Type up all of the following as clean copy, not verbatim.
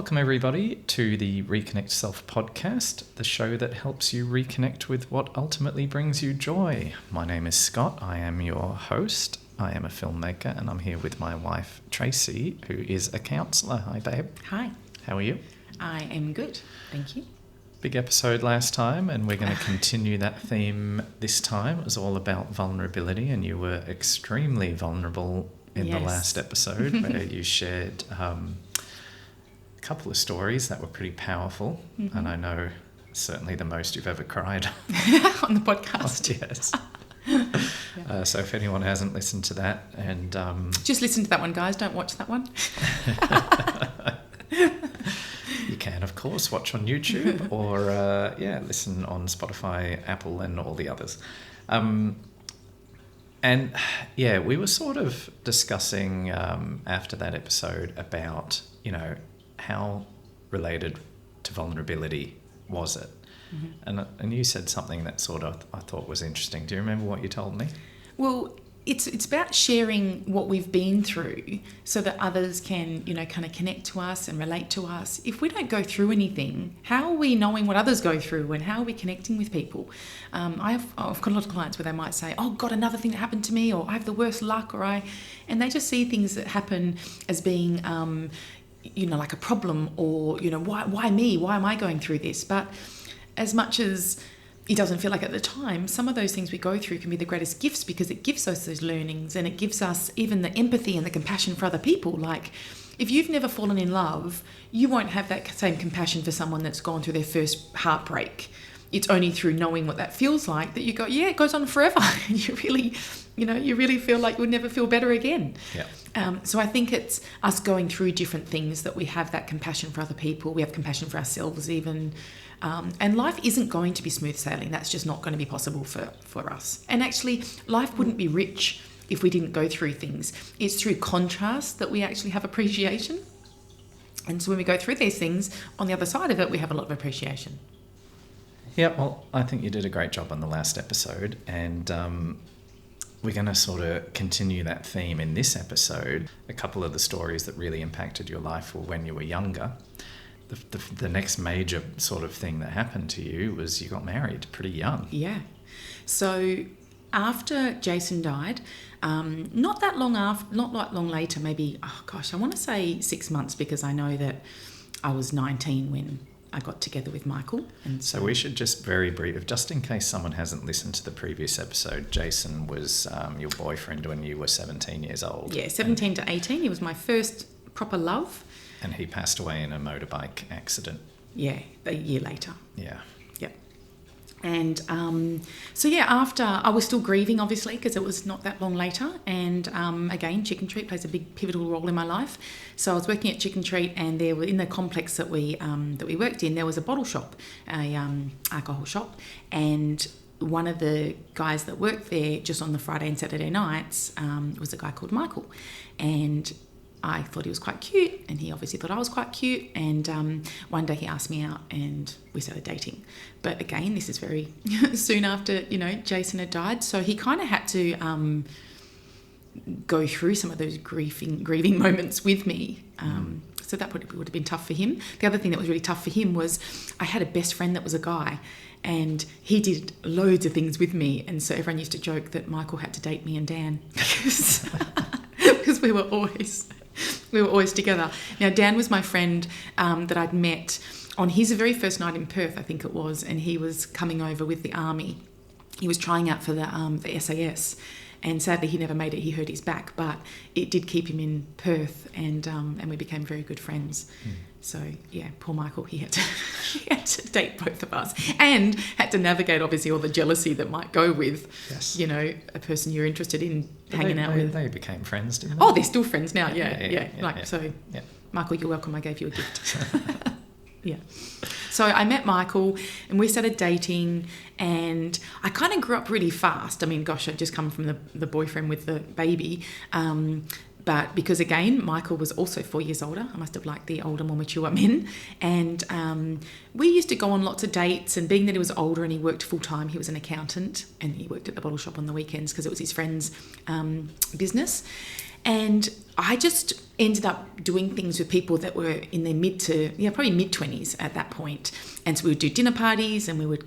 Welcome everybody to the Reconnect Self podcast, the show that helps you reconnect with what ultimately brings you joy. My name is Scott, I am your host. I am a filmmaker and I'm here with my wife Tracey, who is a counsellor. Hi babe. Hi. How are you? I am good, thank you. Big episode last time and we're going to continue that theme this time. It was all about vulnerability and you were extremely vulnerable in the last episode where you shared a couple of stories that were pretty powerful, and I know certainly the most you've ever cried on the podcast. Yes. So if anyone hasn't listened to that, and just listen to that one, guys. Don't watch that one. You can, of course, watch on YouTube or listen on Spotify, Apple, and all the others. And we were sort of discussing after that episode about, how related to vulnerability was it? And you said something that sort of I thought was interesting. Do you remember what you told me? Well, it's about sharing what we've been through so that others can, kind of connect to us and relate to us. If we don't go through anything, how are we knowing what others go through and how are we connecting with people? I've got a lot of clients where they might say, oh, God, another thing that happened to me, or I have the worst luck, and they just see things that happen as being like a problem, or, why me? Why am I going through this? But as much as it doesn't feel like at the time, some of those things we go through can be the greatest gifts because it gives us those learnings and it gives us even the empathy and the compassion for other people. Like, if you've never fallen in love, you won't have that same compassion for someone that's gone through their first heartbreak. It's only through knowing what that feels like that you go, it goes on forever. And you really feel like you'll never feel better again. Yeah. So I think it's us going through different things that we have that compassion for other people. We have compassion for ourselves even. And life isn't going to be smooth sailing. That's just not going to be possible for us. And actually, life wouldn't be rich if we didn't go through things. It's through contrast that we actually have appreciation. And so when we go through these things, on the other side of it, we have a lot of appreciation. Yeah, well, I think you did a great job on the last episode, and we're going to sort of continue that theme in this episode. A couple of the stories that really impacted your life were when you were younger. The next major sort of thing that happened to you was you got married pretty young. Yeah. So after Jason died, not that long later, maybe, I want to say 6 months, because I know that I was 19 when I got together with Michael. And so we should just very brief, just in case someone hasn't listened to the previous episode, Jason was your boyfriend when you were 17 years old. Yeah, 17 to 18. He was my first proper love. And he passed away in a motorbike accident. Yeah, a year later. Yeah. Yep. And after, I was still grieving, obviously, because it was not that long later. And again, Chicken Treat plays a big pivotal role in my life. So I was working at Chicken Treat, and there were, in the complex that we worked in, there was a bottle shop, alcohol shop, and one of the guys that worked there just on the Friday and Saturday nights was a guy called Michael, and I thought he was quite cute, and he obviously thought I was quite cute, and one day he asked me out and we started dating. But again, this is very soon after, Jason had died, so he kind of had to go through some of those grieving moments with me. So that would have been tough for him. The other thing that was really tough for him was I had a best friend that was a guy, and he did loads of things with me, and so everyone used to joke that Michael had to date me and Dan because we were always together. Now, Dan was my friend that I'd met on his very first night in Perth, I think it was, and he was coming over with the army. He was trying out for the SAS, and sadly he never made it. He hurt his back, but it did keep him in Perth, and we became very good friends. So yeah, poor Michael, he had to date both of us, and had to navigate obviously all the jealousy that might go with, a person you're interested in hanging out with. They became friends, didn't they? Oh, they're still friends now. Yeah. Yeah. Michael, you're welcome. I gave you a gift. Yeah. So I met Michael and we started dating, and I kind of grew up really fast. I mean, gosh, I'd just come from the boyfriend with the baby. But because, again, Michael was also 4 years older. I must have liked the older, more mature men. And we used to go on lots of dates. And being that he was older and he worked full-time, he was an accountant, and he worked at the bottle shop on the weekends because it was his friend's business. And I just ended up doing things with people that were in their probably mid-20s at that point. And so we would do dinner parties and we would,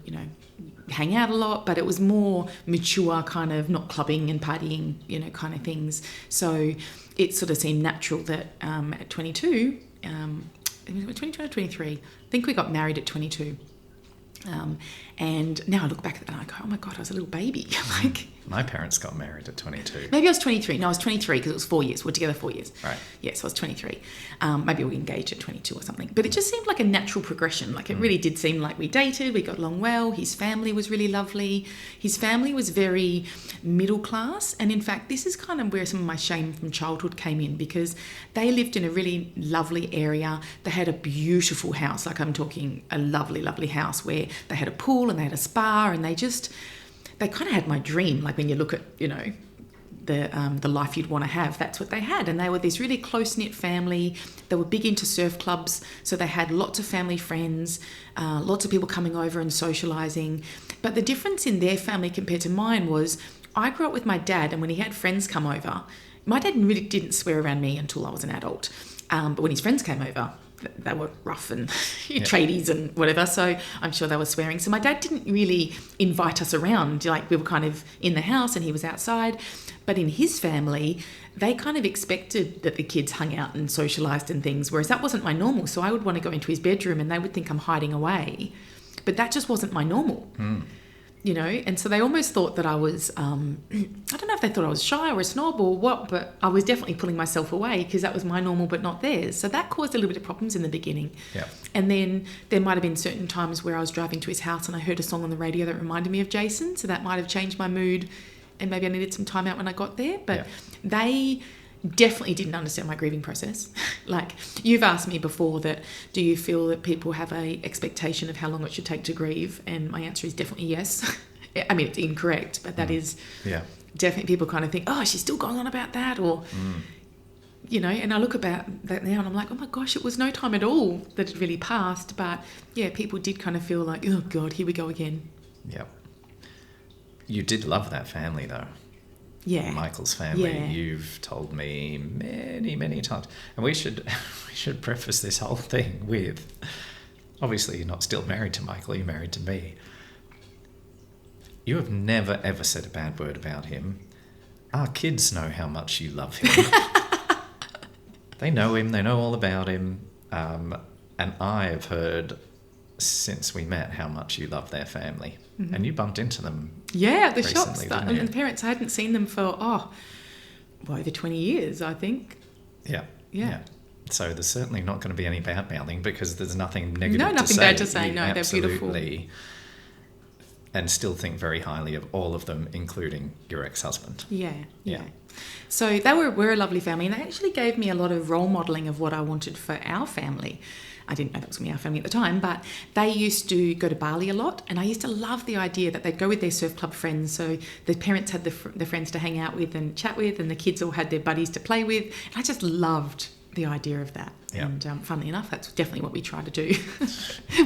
hang out a lot, but it was more mature kind of not clubbing and partying, kind of things. So it sort of seemed natural that at 22, 22 or 23, I think we got married at 22. And now I look back at that and I go, oh my God, I was a little baby. My parents got married at 22. Maybe I was 23. No, I was 23 because it was 4 years. We're together 4 years. Right. Yes, I was 23. Maybe we engaged at 22 or something. But it just seemed like a natural progression. It really did seem like we dated. We got along well. His family was really lovely. His family was very middle class. And in fact, this is kind of where some of my shame from childhood came in, because they lived in a really lovely area. They had a beautiful house. I'm talking a lovely, lovely house where they had a pool and they had a spa, and they kind of had my dream. When you look at, the life you'd want to have, that's what they had. And they were this really close-knit family. They were big into surf clubs, so they had lots of family friends, lots of people coming over and socialising. But the difference in their family compared to mine was I grew up with my dad, and when he had friends come over, my dad really didn't swear around me until I was an adult. But when his friends came over, they were rough and tradies and whatever, so I'm sure they were swearing. So my dad didn't really invite us around. We were kind of in the house and he was outside. But in his family, they kind of expected that the kids hung out and socialised and things, whereas that wasn't my normal. So I would want to go into his bedroom and they would think I'm hiding away. But that just wasn't my normal. And so they almost thought that I was, I don't know if they thought I was shy or a snob or what, but I was definitely pulling myself away because that was my normal but not theirs. So that caused a little bit of problems in the beginning. Yeah. And then there might have been certain times where I was driving to his house and I heard a song on the radio that reminded me of Jason. So that might have changed my mood and maybe I needed some time out when I got there. But they definitely didn't understand my grieving process. You've asked me before that, do you feel that people have a expectation of how long it should take to grieve? And my answer is definitely yes. I mean, it's incorrect, but that is definitely, people kind of think, oh, she's still going on about that, or and I look about that now and I'm like, oh my gosh, it was no time at all that it really passed. But people did kind of feel like, oh God, here we go again. Yep. You did love that family though. Yeah. Michael's family. Yeah. You've told me many, many times. And we should preface this whole thing with, obviously you're not still married to Michael, you're married to me. You have never ever said a bad word about him. Our kids know how much you love him. They know him, they know all about him. And I have heard since we met how much you love their family. Mm-hmm. And you bumped into them. Yeah, at the shops. And the parents, I hadn't seen them for, over 20 years, I think. Yeah. So there's certainly not going to be any bad mouthing because there's nothing negative to say. No, nothing bad to say. No, they're beautiful. And still think very highly of all of them, including your ex-husband. Yeah. So they were a lovely family, and they actually gave me a lot of role modelling of what I wanted for our family. I didn't know that was going to be our family at the time, but they used to go to Bali a lot, and I used to love the idea that they'd go with their surf club friends. So the parents had the friends to hang out with and chat with, and the kids all had their buddies to play with. And I just loved the idea of that. Yeah. And funnily enough, that's definitely what we try to do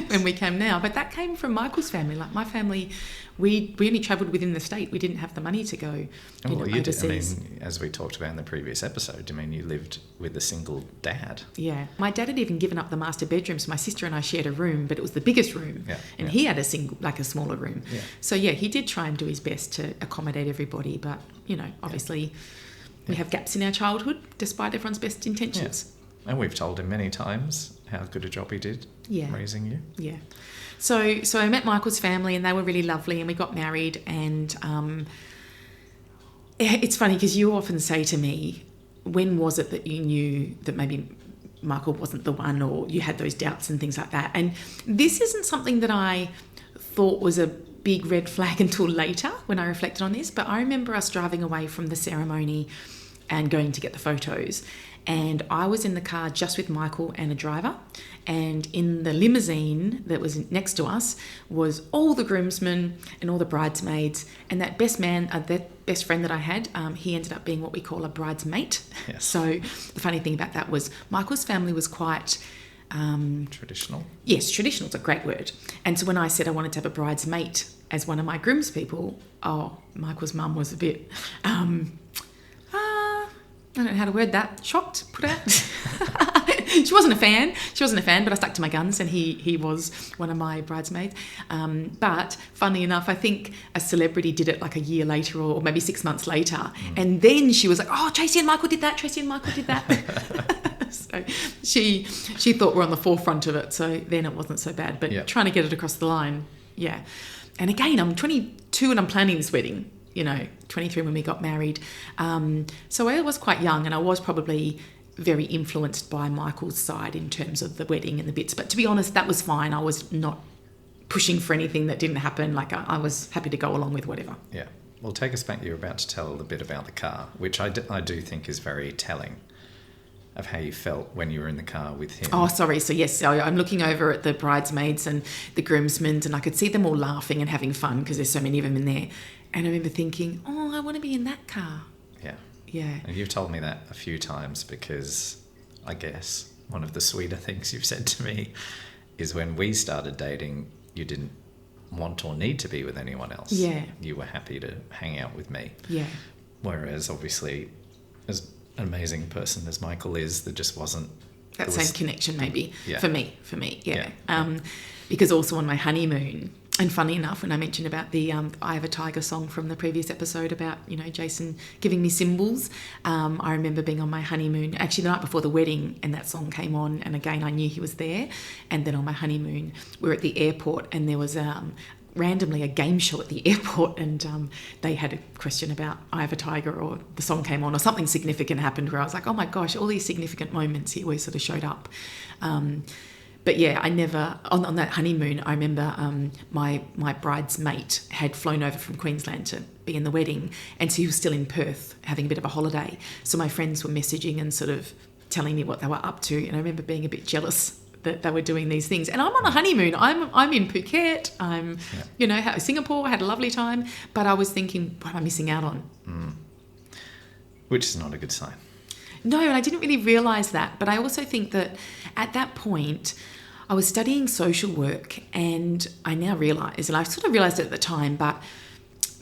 when we came now. But that came from Michael's family. My family, we only travelled within the state. We didn't have the money to go overseas. Did. I mean, as we talked about in the previous episode, you lived with a single dad. Yeah. My dad had even given up the master bedroom, so my sister and I shared a room, but it was the biggest room. Yeah. And he had a smaller room. Yeah. So, he did try and do his best to accommodate everybody. But, obviously... We have gaps in our childhood, despite everyone's best intentions. Yeah. And we've told him many times how good a job he did raising you. Yeah. So I met Michael's family, and they were really lovely, and we got married. And it's funny because you often say to me, when was it that you knew that maybe Michael wasn't the one, or you had those doubts and things like that? And this isn't something that I thought was a big red flag until later when I reflected on this. But I remember us driving away from the ceremony and going to get the photos, and I was in the car just with Michael and a driver, and in the limousine that was next to us was all the groomsmen and all the bridesmaids, and that best friend that I had, he ended up being what we call a bridesmate. Yes. So the funny thing about that was Michael's family was quite traditional. Yes, traditional is a great word. And so when I said I wanted to have a bridesmate as one of my groomspeople, Michael's mum was a bit I don't know how to word that. Shocked, put out. She wasn't a fan. But I stuck to my guns, and he was one of my bridesmaids. But funny enough, I think a celebrity did it like a year later or maybe 6 months later. And then she was like, oh, Tracey and Michael did that. So she thought we're on the forefront of it. So then it wasn't so bad. But trying to get it across the line, yeah. And again, I'm 22 and I'm planning this wedding, 23 when we got married. So I was quite young, and I was probably very influenced by Michael's side in terms of the wedding and the bits. But to be honest, that was fine. I was not pushing for anything that didn't happen. Like I was happy to go along with whatever. Yeah. Well, take us back. You were about to tell a bit about the car, which I do think is very telling of how you felt when you were in the car with him. Oh, sorry. So yes, I'm looking over at the bridesmaids and the groomsmen, and I could see them all laughing and having fun because there's so many of them in there. And I remember thinking, oh, I want to be in that car. Yeah. Yeah. And you've told me that a few times, because I guess one of the sweeter things you've said to me is when we started dating, you didn't want or need to be with anyone else. Yeah. You were happy to hang out with me. Yeah. Whereas obviously, as an amazing person as Michael is, there just wasn't that same connection maybe for me. Yeah. Yeah. Because also on my honeymoon, and funny enough, when I mentioned about the I Have a Tiger song from the previous episode about, Jason giving me symbols, I remember being on my honeymoon, actually the night before the wedding, and that song came on, and again, I knew he was there. And then on my honeymoon, we were at the airport, and there was randomly a game show at the airport, and they had a question about I Have a Tiger, or the song came on, or something significant happened where I was like, oh my gosh, all these significant moments, he always sort of showed up. But yeah, I never, on that honeymoon, I remember my bride's mate had flown over from Queensland to be in the wedding, and so he was still in Perth having a bit of a holiday. So my friends were messaging and sort of telling me what they were up to, and I remember being a bit jealous that they were doing these things. And I'm on a honeymoon. I'm in Phuket. I'm, Singapore. I had a lovely time, but I was thinking, what am I missing out on? Which is not a good sign. No, and I didn't really realise that. But I also think that at that point, I was studying social work, and I now realise, and I sort of realised it at the time, but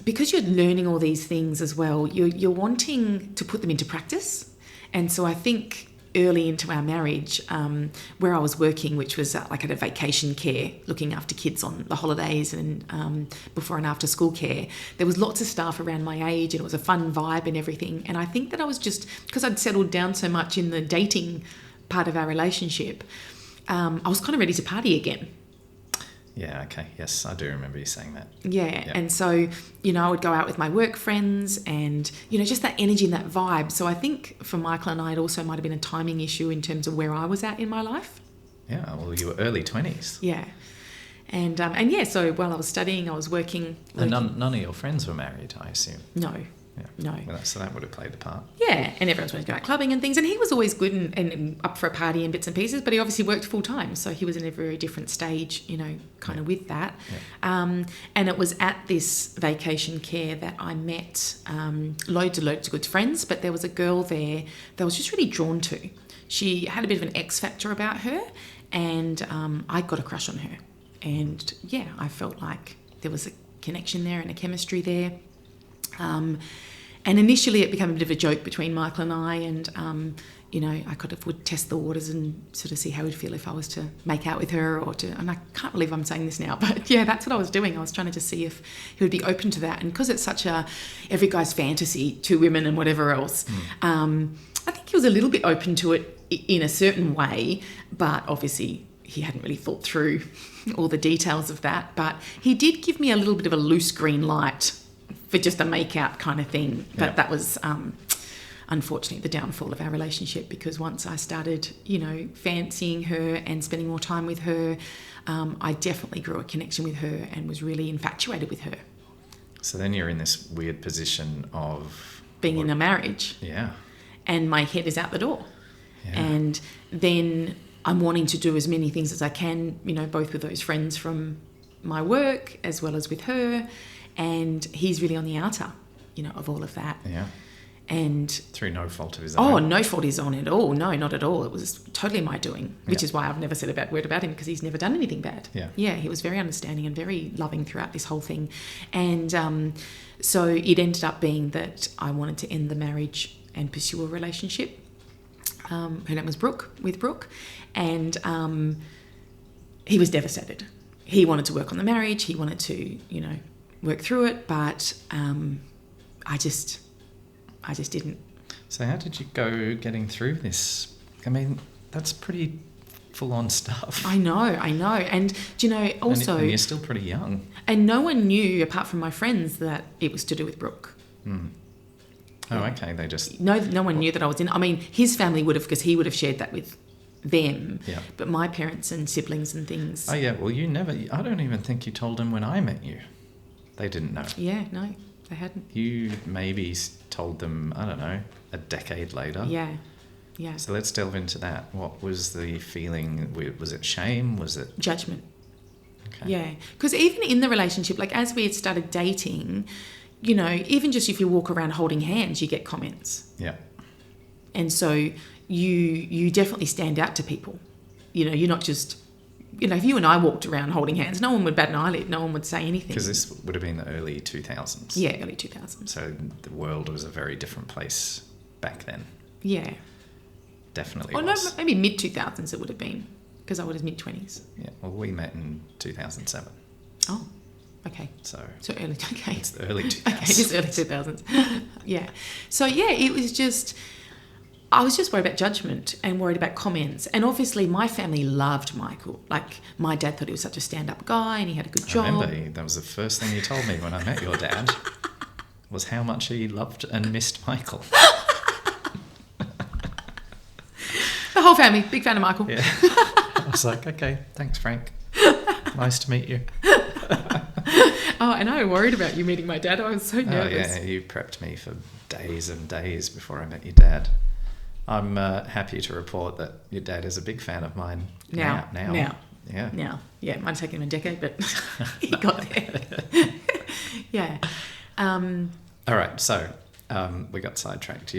because you're learning all these things as well, you're wanting to put them into practice. And so I think early into our marriage, where I was working, which was like at a vacation care, looking after kids on the holidays and before and after school care, there was lots of staff around my age, and it was a fun vibe and everything. And I think that I was just, because I'd settled down so much in the dating part of our relationship, I was kind of ready to party again. Yeah, okay. Yes, I do remember you saying that. Yeah. And so, I would go out with my work friends and, just that energy and that vibe. So I think for Michael and I, it also might have been a timing issue in terms of where I was at in my life. Yeah, well, you were early 20s. Yeah. And yeah, so while I was studying, I was working. And none of your friends were married, I assume? No. Yeah. No. Well, so that would have played a part. Yeah, and everyone's wanted to go out clubbing and things. And he was always good and up for a party and bits and pieces, but he obviously worked full time. So he was in a very different stage, kind of with that. Yeah. And it was at this vacation care that I met loads of good friends, but there was a girl there that I was just really drawn to. She had a bit of an X factor about her, and I got a crush on her. And yeah, I felt like there was a connection there and a chemistry there. And initially it became a bit of a joke between Michael and I, and, I kind of would test the waters and sort of see how he'd feel if I was to make out with her and I can't believe I'm saying this now, but yeah, that's what I was doing. I was trying to just see if he would be open to that. And because it's such every guy's fantasy, 2 women and whatever else, I think he was a little bit open to it in a certain way, but obviously he hadn't really thought through all the details of that. But he did give me a little bit of a loose green light for just a make-out kind of thing. But that was, unfortunately, the downfall of our relationship, because once I started, fancying her and spending more time with her, I definitely grew a connection with her and was really infatuated with her. So then you're in this weird position of being in a marriage. Yeah. And my head is out the door. Yeah. And then I'm wanting to do as many things as I can, both with those friends from my work as well as with her. And he's really on the outer, of all of that. Yeah. And through no fault of his own. Oh, no fault of his own at all. No, not at all. It was totally my doing, which is why I've never said a bad word about him, because he's never done anything bad. Yeah. Yeah, he was very understanding and very loving throughout this whole thing. And so it ended up being that I wanted to end the marriage and pursue a relationship. Her name was Brooke, and he was devastated. He wanted to work on the marriage. He wanted to, work through it, but I just didn't. So how did you go getting through this? I mean, that's pretty full-on stuff. I know. And, also... And you're still pretty young. And no one knew, apart from my friends, that it was to do with Brooke. Mm. Oh, okay. They just... No one knew that I was in... I mean, his family would have, because he would have shared that with them. Yeah. But my parents and siblings and things... Oh, yeah. Well, you never... I don't even think you told them when I met you. They didn't know. Yeah, no, they hadn't. You maybe told them, I don't know, a decade later. Yeah. So let's delve into that. What was the feeling? Was it shame? Was it... Judgment. Okay. Yeah. Because even in the relationship, like as we had started dating, even just if you walk around holding hands, you get comments. Yeah. And so you definitely stand out to people. You're not just... if you and I walked around holding hands, no one would bat an eyelid. No one would say anything. Because this would have been the early 2000s. Yeah, early 2000s. So the world was a very different place back then. Yeah. Definitely no, was. maybe mid-2000s it would have been, because I was mid-20s. Yeah, well, we met in 2007. Oh, okay. So early, okay. It's the early 2000s. Okay, it's early 2000s. Yeah. So, yeah, it was just... I was just worried about judgment and worried about comments. And obviously my family loved Michael. Like, my dad thought he was such a stand-up guy and he had a good job. I remember that was the first thing you told me when I met your dad, was how much he loved and missed Michael. The whole family, big fan of Michael. Yeah. I was like, okay, thanks, Frank. Nice to meet you. Oh, and I worried about you meeting my dad. I was so nervous. Oh, yeah, you prepped me for days and days before I met your dad. I'm happy to report that your dad is a big fan of mine now. Yeah. Now. Yeah, it might have taken him a decade, but he got there. Yeah. All right, so we got sidetracked.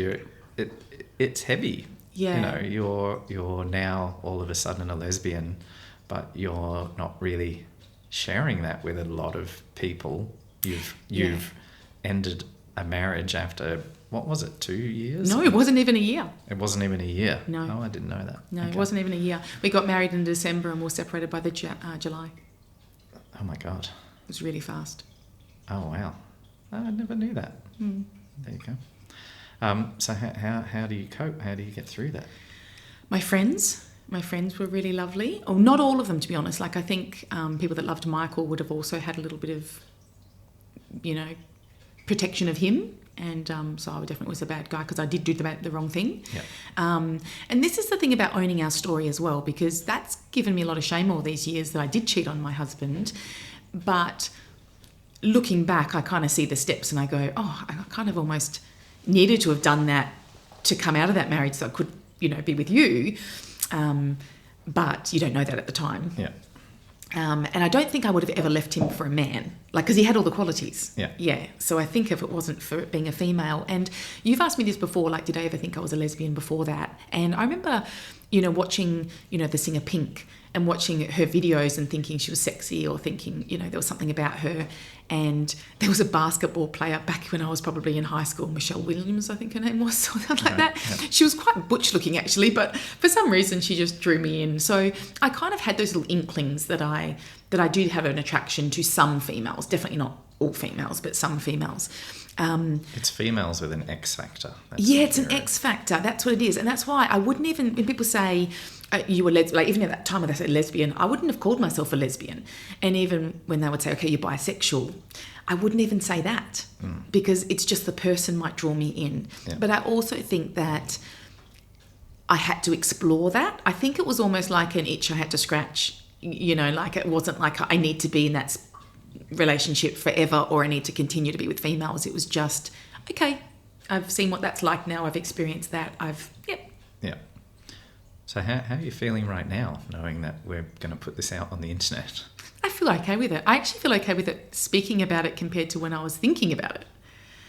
It's heavy. Yeah. You're now all of a sudden a lesbian, but you're not really sharing that with a lot of people. You've ended a marriage after, what was it, 2 years? No, it wasn't even a year. It wasn't even a year? No. Oh, I didn't know that. No, Okay. It wasn't even a year. We got married in December and we were separated by the July. Oh, my God. It was really fast. Oh, wow. I never knew that. Mm. There you go. So how do you cope? How do you get through that? My friends were really lovely. Oh, not all of them, to be honest. Like, I think people that loved Michael would have also had a little bit of, protection of him. And so I definitely was a bad guy because I did do the wrong thing. Yeah. And this is the thing about owning our story as well, because that's given me a lot of shame all these years that I did cheat on my husband. But looking back, I kind of see the steps and I go, oh, I kind of almost needed to have done that to come out of that marriage so I could, be with you. But you don't know that at the time. Yeah. And I don't think I would have ever left him for a man, because he had all the qualities. Yeah. Yeah. So I think if it wasn't for it being a female, and you've asked me this before, like, did I ever think I was a lesbian before that? And I remember, watching, the singer Pink and watching her videos and thinking she was sexy, or thinking, there was something about her. And there was a basketball player back when I was probably in high school, Michelle Williams, I think her name was, something like that. Yeah. She was quite butch looking actually, but for some reason she just drew me in. So I kind of had those little inklings that I do have an attraction to some females, definitely not all females, but some females. It's females with an X factor. It's an X factor. That's what it is. And that's why I wouldn't even, when people say you were lesbian, like even at that time when they said lesbian, I wouldn't have called myself a lesbian. And even when they would say, okay, you're bisexual, I wouldn't even say that because it's just the person might draw me in. Yeah. But I also think that I had to explore that. I think it was almost like an itch I had to scratch, like it wasn't like I need to be in that relationship forever or I need to continue to be with females. It was just, okay, I've seen what that's like now. I've experienced that. Yeah. So how are you feeling right now, knowing that we're going to put this out on the internet? I feel okay with it. I actually feel okay with it, speaking about it compared to when I was thinking about it.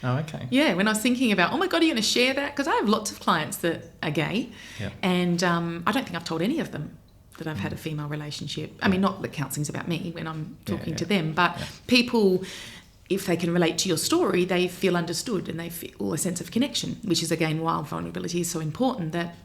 Oh, okay. Yeah, when I was thinking about, oh my God, are you going to share that? Because I have lots of clients that are gay. Yeah. And I don't think I've told any of them that I've had a female relationship. I mean, not that counselling's about me when I'm talking to them, but people if they can relate to your story, they feel understood and they feel a sense of connection, which is, again, why vulnerability is so important, that,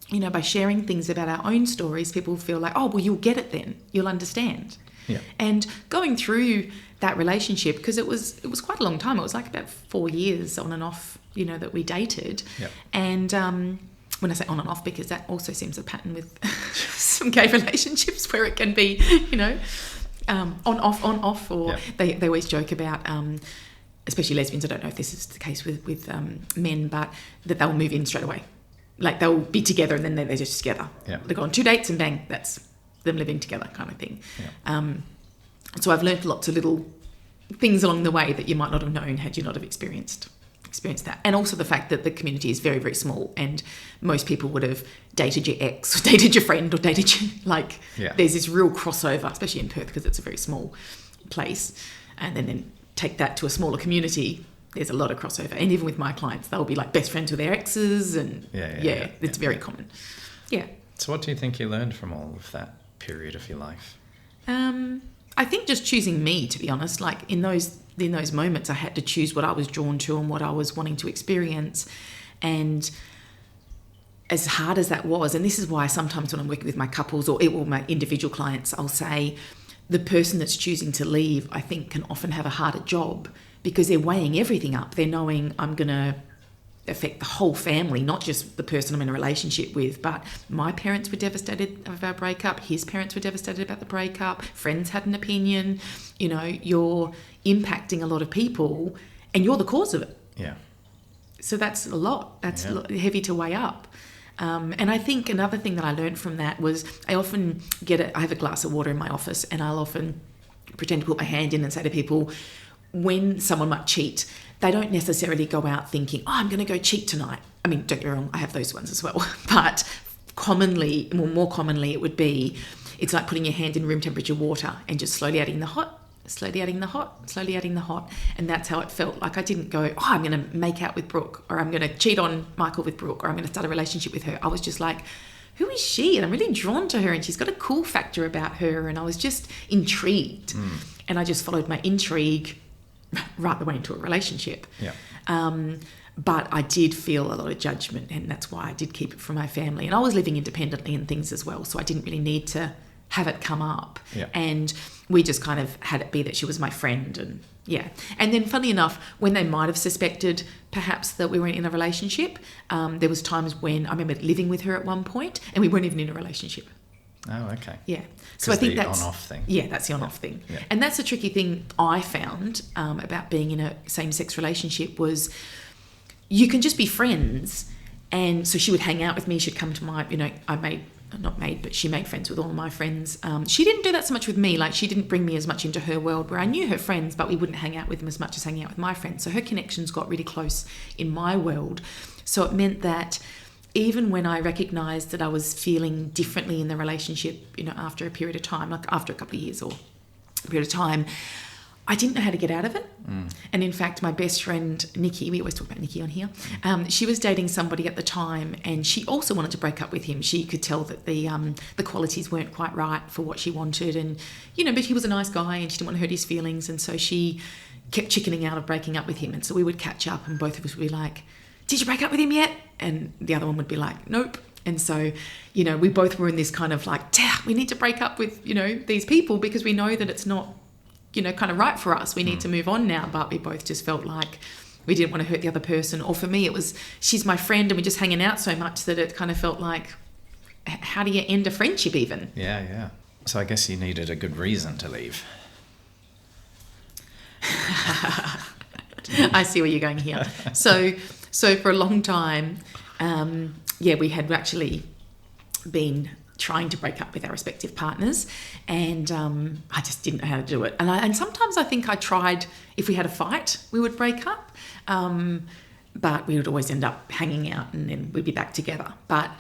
you know, by sharing things about our own stories, people feel like, oh, well, you'll get it then. You'll understand. Yeah. And going through that relationship, because it was quite a long time. It was like about 4 years on and off, you know, that we dated. Yeah. And when I say on and off, because that also seems a pattern with some gay relationships where it can be, you know, on, off, or they always joke about, especially lesbians, I don't know if this is the case with men, but that they'll move in straight away. Like they'll be together and then they're just together. Yeah. They go on 2 dates and bang, that's them living together kind of thing. Yeah. So I've learned lots of little things along the way that you might not have known had you not have experienced that. And also the fact that the community is very, very small, and most people would have dated your ex or dated your friend or dated you. Like there's this real crossover, especially in Perth because it's a very small place. And then take that to a smaller community, there's a lot of crossover. And even with my clients, they'll be like best friends with their exes, and it's very common. Yeah. So what do you think you learned from all of that period of your life? I think just choosing me, to be honest. Like in those moments, I had to choose what I was drawn to and what I was wanting to experience. And as hard as that was, and this is why sometimes when I'm working with my couples or my individual clients, I'll say the person that's choosing to leave, I think, can often have a harder job because they're weighing everything up. They're knowing I'm going to affect the whole family, not just the person I'm in a relationship with, but my parents were devastated about our breakup, his parents were devastated about the breakup, friends had an opinion. You know, you're impacting a lot of people and you're the cause of it. Yeah. So that's a lot. That's heavy to weigh up. And I think another thing that I learned from that was I often I have a glass of water in my office, and I'll often pretend to put my hand in and say to people, when someone might cheat, they don't necessarily go out thinking, oh, I'm going to go cheat tonight. I mean, don't get me wrong, I have those ones as well. But more commonly, it would be, it's like putting your hand in room temperature water and just slowly adding the hot, slowly adding the hot, slowly adding the hot. And that's how it felt. Like I didn't go, oh, I'm going to make out with Brooke, or I'm going to cheat on Michael with Brooke, or I'm going to start a relationship with her. I was just like, who is she? And I'm really drawn to her, and she's got a cool factor about her. And I was just intrigued. And I just followed my intrigue right the way into a relationship. Yeah. But I did feel a lot of judgment, and that's why I did keep it from my family. And I was living independently and things as well, so I didn't really need to have it come up. Yeah. And we just kind of had it be that she was my friend, and And then funnily enough, when they might have suspected perhaps that we weren't in a relationship, there was times when I remember living with her at one point and we weren't even in a relationship. Oh, okay. Yeah. So I think that's the on-off thing. Yeah, that's the on-off thing. Yeah. And that's a tricky thing I found about being in a same-sex relationship was you can just be friends. And so she would hang out with me. She'd come to my, she made friends with all of my friends. She didn't do that so much with me. Like she didn't bring me as much into her world where I knew her friends, but we wouldn't hang out with them as much as hanging out with my friends. So her connections got really close in my world. So it meant that even when I recognised that I was feeling differently in the relationship, after a period of time, like after a couple of years or a period of time, I didn't know how to get out of it. And in fact, my best friend, Nikki, we always talk about Nikki on here, she was dating somebody at the time and she also wanted to break up with him. She could tell that the qualities weren't quite right for what she wanted. And, but he was a nice guy and she didn't want to hurt his feelings. And so she kept chickening out of breaking up with him. And so we would catch up and both of us would be like, did you break up with him yet? And the other one would be like, nope. And so, we both were in this kind of like, we need to break up with, these people because we know that it's not, kind of right for us. We need to move on now. But we both just felt like we didn't want to hurt the other person. Or for me, it was, she's my friend and we're just hanging out so much that it kind of felt like, how do you end a friendship even? Yeah, yeah. So I guess you needed a good reason to leave. I see where you're going here. So for a long time, we had actually been trying to break up with our respective partners, and I just didn't know how to do it. And sometimes I think I tried, if we had a fight, we would break up, but we would always end up hanging out and then we'd be back together. But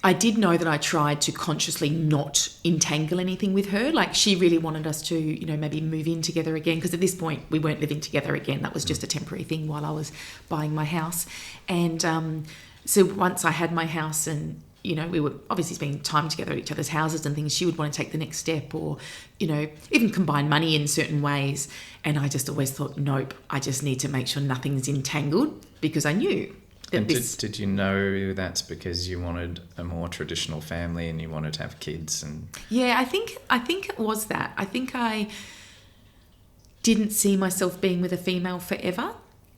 I did know that I tried to consciously not entangle anything with her. Like she really wanted us to, maybe move in together again, because at this point we weren't living together again. That was just a temporary thing while I was buying my house. And so once I had my house and you know, we were obviously spending time together at each other's houses and things, she would want to take the next step or, you know, even combine money in certain ways. And I just always thought, nope, I just need to make sure nothing's entangled, because I knew that and did you know that's because you wanted a more traditional family and you wanted to have kids? And yeah, I think it was that. I think I didn't see myself being with a female forever,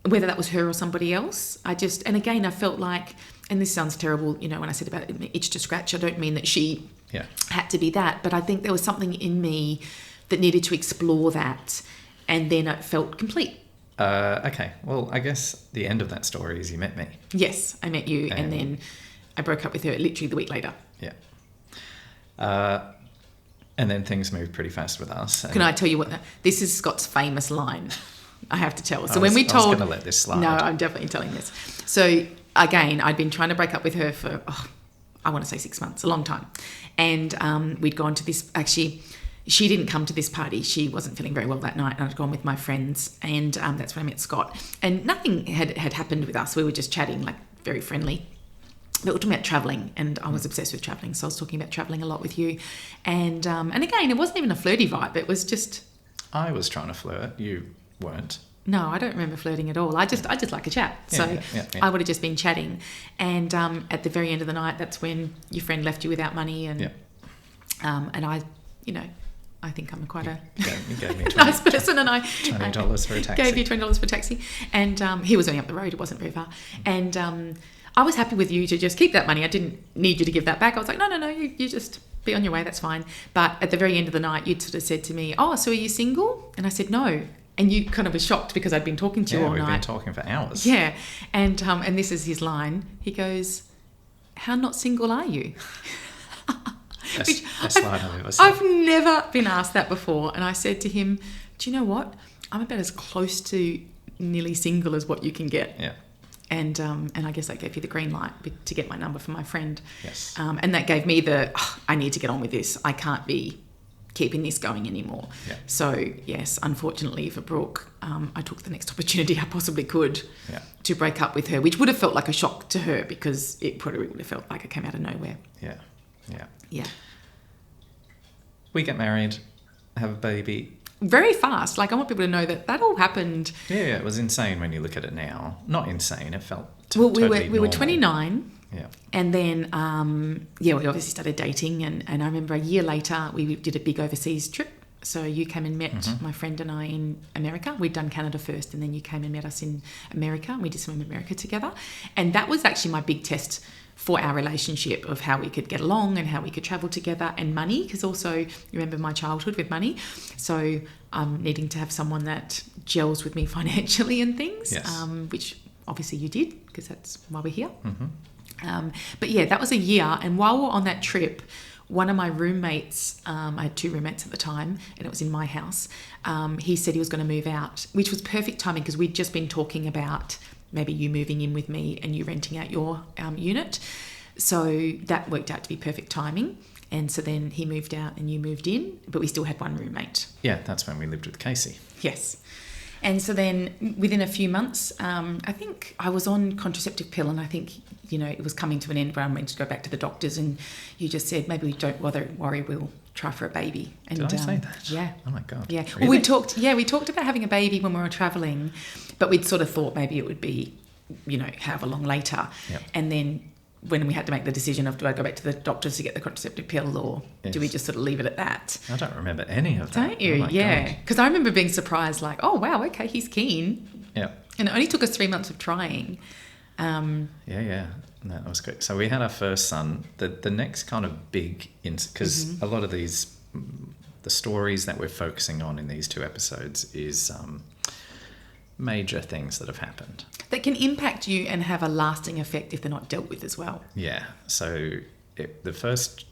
whether that was her or somebody else. And again, I felt like, and this sounds terrible, you know, when I said about itch to scratch, I don't mean that she had to be that, but I think there was something in me that needed to explore that, and then it felt complete. Okay, well, I guess the end of that story is you met me. Yes, I met you, and then I broke up with her literally the week later. Yeah. And then things moved pretty fast with us. Can I tell you what? This is Scott's famous line, I have to tell. So I was going to let this slide. No, I'm definitely telling this. So again, I'd been trying to break up with her for, I want to say 6 months, a long time. And we'd gone to this, actually, she didn't come to this party. She wasn't feeling very well that night. And I'd gone with my friends, and that's when I met Scott. And nothing had happened with us. We were just chatting, like very friendly. But we were talking about travelling, and I was obsessed with travelling. So I was talking about travelling a lot with you. And again, it wasn't even a flirty vibe. It was just... I was trying to flirt. You weren't. No, I don't remember flirting at all. I just like a chat. So I would have just been chatting. And at the very end of the night, that's when your friend left you without money. And and I, you know, I think I'm quite a you gave me nice person, and I $20 for a taxi. Gave you $20 for a taxi. And he was only up the road. It wasn't very far. And I was happy with you to just keep that money. I didn't need you to give that back. I was like, no, you just be on your way. That's fine. But at the very end of the night, you'd sort of said to me, oh, so are you single? And I said, no. And you kind of were shocked because I'd been talking to you all night. Yeah, we've been talking for hours. Yeah. And this is his line. He goes, how not single are you? Best line I've ever said. I've never been asked that before. And I said to him, do you know what? I'm about as close to nearly single as what you can get. Yeah. And I guess that gave you the green light to get my number from my friend. Yes. And that gave me I need to get on with this. I can't be keeping this going anymore. Yeah. So, yes, unfortunately for Brooke, I took the next opportunity I possibly could to break up with her, which would have felt like a shock to her because it probably would have felt like it came out of nowhere. Yeah. Yeah. We get married, have a baby. Very fast. Like, I want people to know that all happened. Yeah, it was insane when you look at it now. Not insane, it felt we were 29. Yeah. And then, we obviously started dating. And I remember a year later, we did a big overseas trip. So you came and met my friend and I in America. We'd done Canada first, and then you came and met us in America. And we did some in America together. And that was actually my big test for our relationship, of how we could get along and how we could travel together, and money, because also you remember my childhood with money. So needing to have someone that gels with me financially and things, which obviously you did, because that's why we're here. But yeah, that was a year. And while we were on that trip, one of my roommates, I had 2 roommates at the time, and it was in my house, he said he was going to move out, which was perfect timing because we'd just been talking about maybe you moving in with me and you renting out your unit. So that worked out to be perfect timing. And so then he moved out and you moved in, but we still had one roommate. Yeah, that's when we lived with Casey. Yes. And so then within a few months, I think I was on contraceptive pill, and I think, you know, it was coming to an end where I went to go back to the doctors, and you just said, maybe we don't worry, we'll try for a baby. And, did I say that? Yeah. Oh my God. Yeah. Really? Well, we talked about having a baby when we were travelling, but we'd sort of thought maybe it would be, you know, however long later. Yep. And then when we had to make the decision of, do I go back to the doctors to get the contraceptive pill, or do we just sort of leave it at that? I don't remember any of that. Don't you? Oh yeah. Because I remember being surprised, like, oh, wow, okay, he's keen. Yeah. And it only took us 3 months of trying. Yeah. No, that was good. So we had our first son. The next kind of big, because a lot of these, the stories that we're focusing on in these 2 episodes is major things that have happened. That can impact you and have a lasting effect if they're not dealt with as well. Yeah. So the first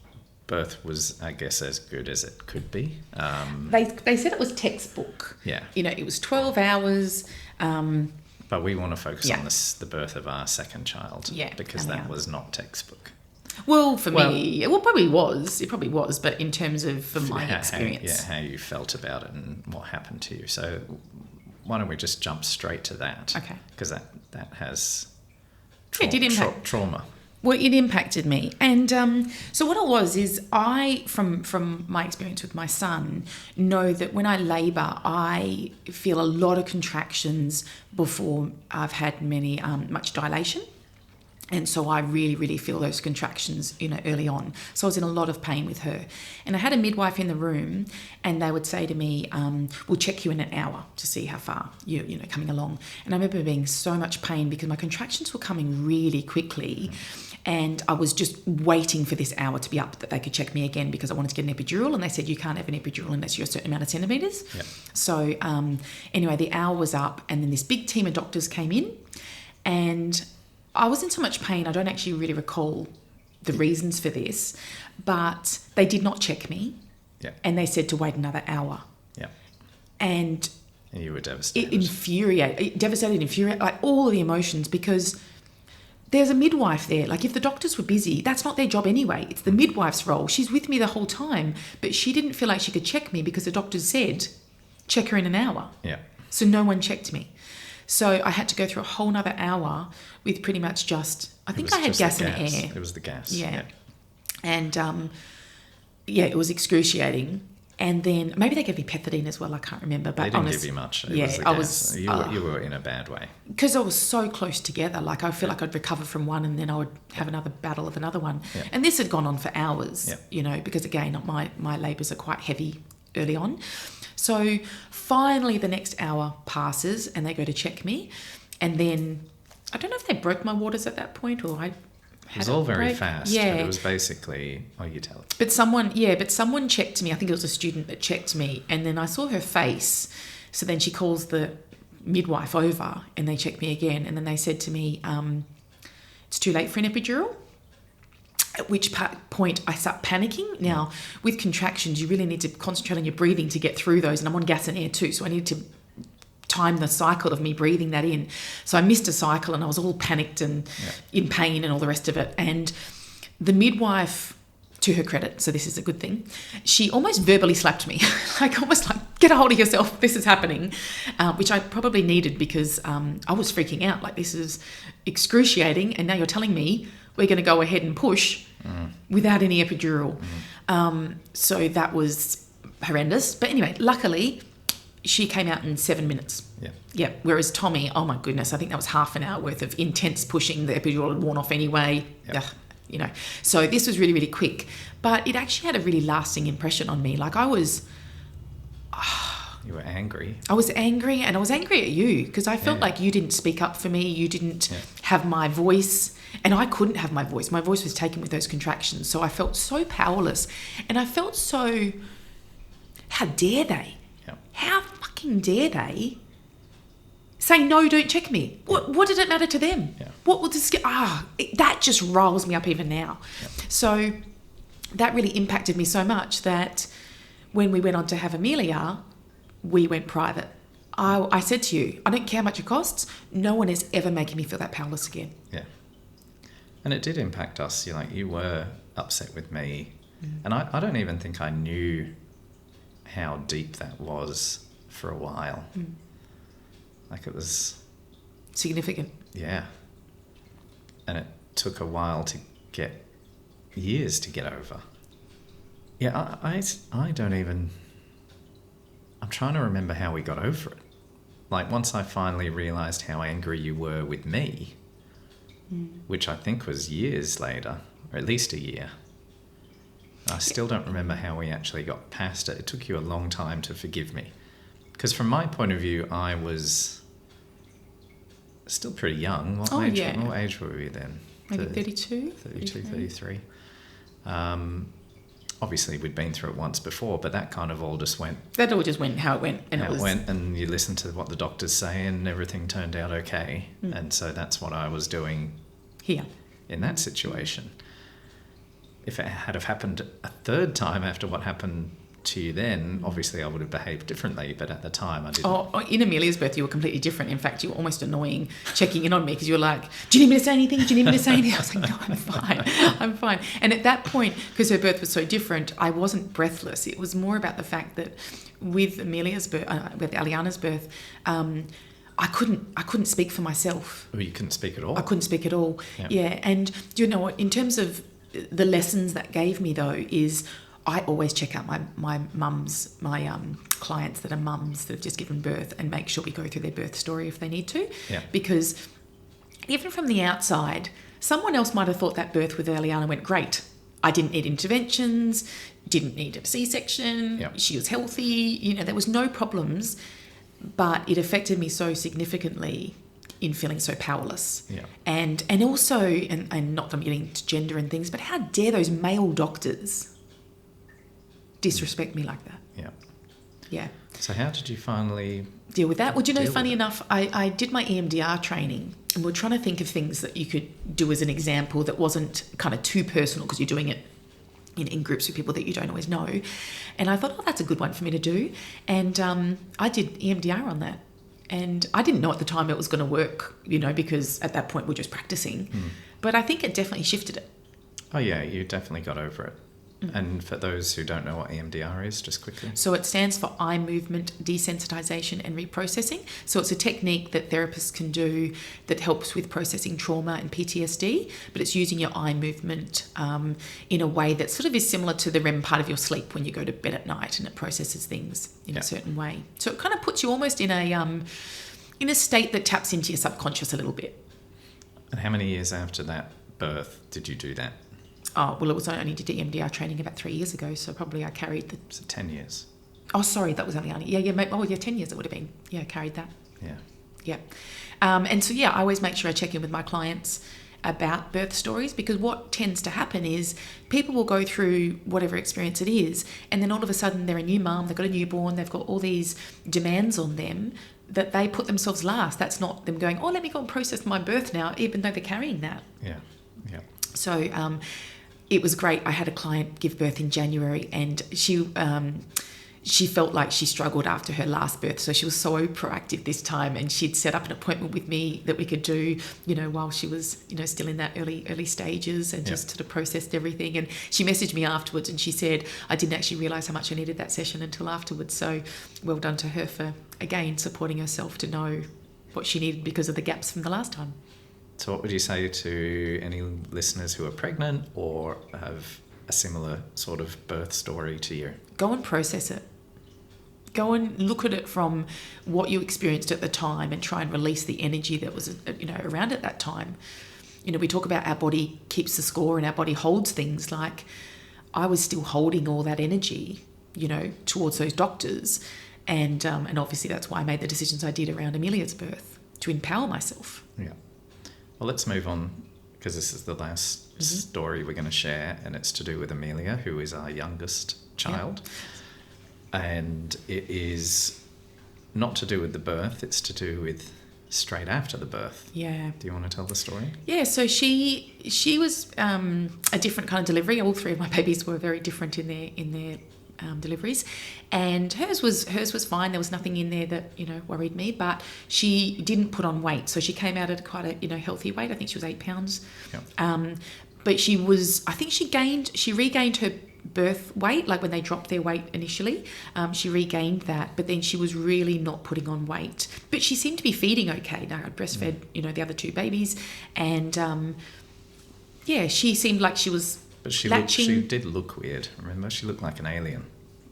birth was, I guess, as good as it could be. They said it was textbook. Yeah. You know, it was 12 hours. But we want to focus on the birth of our second child. Yeah. Because that was not textbook. Well, for me, it probably was. It probably was, but in terms of my experience. How you felt about it and what happened to you. So why don't we just jump straight to that? Okay. Because that has it did impact. trauma. Well, it impacted me. And so what it was is I, from my experience with my son, know that when I labour, I feel a lot of contractions before I've had much dilation. And so I really, really feel those contractions, early on. So I was in a lot of pain with her. And I had a midwife in the room, and they would say to me, we'll check you in an hour to see how far you're coming along. And I remember being so much pain because my contractions were coming really quickly. And I was just waiting for this hour to be up that they could check me again because I wanted to get an epidural. And they said, you can't have an epidural unless you're a certain amount of centimetres. Yep. So anyway, the hour was up, and then this big team of doctors came in, and I was in so much pain, I don't actually really recall the reasons for this, but they did not check me. Yeah. And they said to wait another hour. Yeah. And you were devastated. Devastated, like all the emotions, because there's a midwife there. Like if the doctors were busy, that's not their job anyway. It's the midwife's role. She's with me the whole time, but she didn't feel like she could check me because the doctors said, check her in an hour. Yeah. So no one checked me. So I had to go through a whole nother hour with pretty much I think I had gas and air. It was the gas. Yeah. And it was excruciating. And then maybe they gave me pethidine as well. I can't remember. But they didn't give you much. It was the gas. You were in a bad way. Because I was so close together. Like I feel like I'd recover from one and then I would have another battle of another one. Yeah. And this had gone on for hours, Yeah. because again, my labours are quite heavy early on. So finally the next hour passes and they go to check me. And then I don't know if they broke my waters at that point or I It was all very fast. Yeah. But it was basically, you tell it. But someone checked me. I think it was a student that checked me. And then I saw her face. So then she calls the midwife over and they check me again. And then they said to me, it's too late for an epidural. At which point I start panicking. Now, with contractions, you really need to concentrate on your breathing to get through those. And I'm on gas and air too. So I need to time the cycle of me breathing that in. So I missed a cycle and I was all panicked and in pain and all the rest of it. And the to her credit, so this is a good thing, she almost verbally slapped me, almost like, get a hold of yourself, this is happening, which I probably needed because I was freaking out, like this is excruciating and now you're telling me we're going to go ahead and push without any epidural. So that was horrendous. But anyway, luckily, she came out in 7 minutes. Yeah. Whereas Tommy, oh my goodness, I think that was half an hour worth of intense pushing. The epidural had worn off anyway. Yep. So this was really, really quick. But it actually had a really lasting impression on me. Like I was... You were angry. I was angry, and I was angry at you because I felt like you didn't speak up for me. You didn't have my voice, and I couldn't have my voice. My voice was taken with those contractions. So I felt so powerless, and I felt so... How dare they? Yep. How fucking dare they say, no, don't check me? What did it matter to them? Yeah. What will this get? That just riles me up even now. Yep. So that really impacted me so much that when we went on to have Amelia, we went private. I said to you, I don't care how much it costs. No one is ever making me feel that powerless again. Yeah. And it did impact us. You were upset with me. And I don't even think I knew how deep that was for a while. Like it was... Significant. Yeah. And it took a while years to get over. Yeah, I don't even... I'm trying to remember how we got over it. Like once I finally realised how angry you were with me, which I think was years later, or at least a year. I still don't remember how we actually got past it. It took you a long time to forgive me. Because from my point of view, I was still pretty young. What age were we then? Maybe 32? 32, 33. Obviously, we'd been through it once before, but that kind of all just went... That all just went how it went. And it went, and you listened to what the doctors say, and everything turned out okay. And so that's what I was doing here in that situation. If it had have happened a third time after what happened to you then, obviously I would have behaved differently, but at the time I didn't. In Amelia's birth, you were completely different. In fact, you were almost annoying checking in on me because you were like, do you need me to say anything? Do you need me to say anything? I was like, no, I'm fine. I'm fine. And at that point, because her birth was so different, I wasn't breathless. It was more about the fact that with Amelia's birth, with Aliana's birth, I couldn't speak for myself. Well, you couldn't speak at all. I couldn't speak at all. Yeah. Yeah. And do you know what? In terms of the lessons that gave me though, is I always check out my clients that are mums that have just given birth and make sure we go through their birth story if they need to. Yeah. Because even from the outside, someone else might have thought that birth with Eliana went great. I didn't need interventions, didn't need a C-section, Yep. she was healthy, there was no problems, but it affected me so significantly in feeling so powerless. Yeah. And also, and not that I'm getting to gender and things, but how dare those male doctors disrespect me like that? Yeah. Yeah. So how did you finally deal with that? Well, do you know, deal funny with it? enough, I did my EMDR training and we're trying to think of things that you could do as an example that wasn't kind of too personal because you're doing it in groups with people that you don't always know. And I thought, oh, that's a good one for me to do. And I did EMDR on that. And I didn't know at the time it was going to work, because at that point we're just practicing. But I think it definitely shifted it. Oh, yeah, you definitely got over it. And for those who don't know what EMDR is, just quickly. So it stands for eye movement desensitization and reprocessing. So it's a technique that therapists can do that helps with processing trauma and PTSD, but it's using your eye movement in a way that sort of is similar to the REM part of your sleep when you go to bed at night, and it processes things in a certain way. So it kind of puts you almost in a state that taps into your subconscious a little bit. And how many years after that birth did you do that? Oh, well, it was I only did EMDR training about 3 years ago, so probably I carried the... So 10 years. Oh, sorry, that was only... Yeah, 10 years it would have been. Yeah, carried that. Yeah. Yeah. And so, I always make sure I check in with my clients about birth stories, because what tends to happen is people will go through whatever experience it is, and then all of a sudden they're a new mum, they've got a newborn, they've got all these demands on them that they put themselves last. That's not them going, oh, let me go and process my birth now, even though they're carrying that. Yeah. Yeah. So it was great. I had a client give birth in January, and she felt like she struggled after her last birth. So she was so proactive this time, and she'd set up an appointment with me that we could do, while she was, still in that early stages, and just sort of processed everything. And she messaged me afterwards and she said, I didn't actually realise how much I needed that session until afterwards. So well done to her for, again, supporting herself to know what she needed because of the gaps from the last time. So what would you say to any listeners who are pregnant or have a similar sort of birth story to you? Go and process it. Go and look at it from what you experienced at the time and try and release the energy that was, around at that time. We talk about our body keeps the score and our body holds things. Like I was still holding all that energy, towards those doctors. And obviously that's why I made the decisions I did around Amelia's birth, to empower myself. Yeah. Well, let's move on, because this is the last story we're going to share, and it's to do with Amelia, who is our youngest child. Yep. And it is not to do with the birth, it's to do with straight after the birth. Yeah. Do you want to tell the story? Yeah, so she was a different kind of delivery. All three of my babies were very different in their deliveries, and hers was fine. There was nothing in there that worried me, but she didn't put on weight, so she came out at quite a healthy weight. I think she was 8 pounds. Yep. But she regained her birth weight, like when they dropped their weight initially. She regained that, but then she was really not putting on weight. But she seemed to be feeding okay. Now I breastfed the other two babies, and she seemed like she was. But she did look weird, remember? She looked like an alien.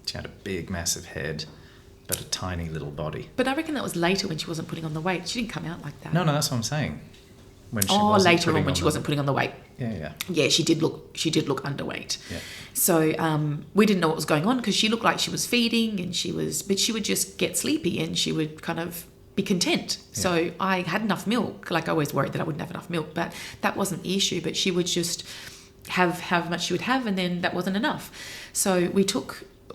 She had a big, massive head, but a tiny little body. But I reckon that was later when she wasn't putting on the weight. She didn't come out like that. No, that's what I'm saying. When she later on when she wasn't putting on the weight. Yeah. Yeah, she did look underweight. Yeah. So we didn't know what was going on because she looked like she was feeding, but she would just get sleepy and she would kind of be content. Yeah. So I had enough milk. Like I always worried that I wouldn't have enough milk, but that wasn't the issue. But she would just have how much she would have, and then that wasn't enough. So we